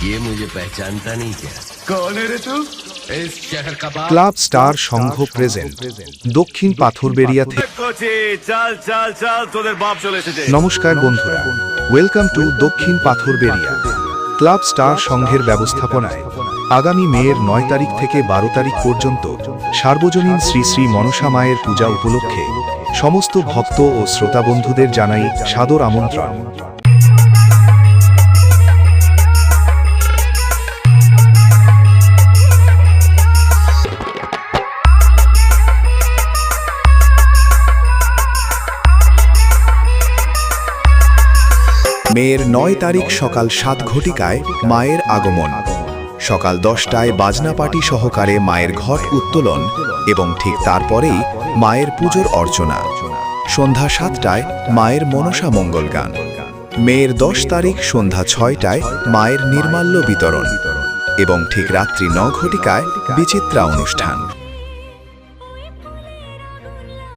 ये मुझे पहचानता नहीं क्या? कौन है रे तू? इस शहर का बाप। ক্লাব স্টার সংঘ প্রেজেন্ট দক্ষিণ পাথরবেড়িয়া থেকে। চল চল চল তোদের বাপ চলে এসেছে। নমস্কার বন্ধুরা, ওয়েলকাম টু দক্ষিণ পাথরবেড়িয়া। ক্লাব স্টার সংঘের ব্যবস্থাপনায় আগামী মেয়ের 9 তারিখ থেকে 12 তারিখ পর্যন্ত সার্বজনীন শ্রী শ্রী মনসা মায়ের পূজা উপলক্ষে সমস্ত ভক্ত ও শ্রোতা বন্ধুদের জানাই সাদর আমন্ত্রণ। মেয়ের 9 তারিখ সকাল 7 ঘটিকায় মায়ের আগমন। সকাল 10টায় বাজনা পার্টি সহকারে মায়ের ঘট উত্তোলন এবং ঠিক তারপরেই মায়ের পুজোর অর্চনা। সন্ধ্যা 7টায় মায়ের মনসা মঙ্গল গান। মেয়ের 10 তারিখ সন্ধ্যা 6টায় মায়ের নির্মাল্য বিতরণ এবং ঠিক রাত্রি 9 ঘটিকায় বিচিত্রা অনুষ্ঠান।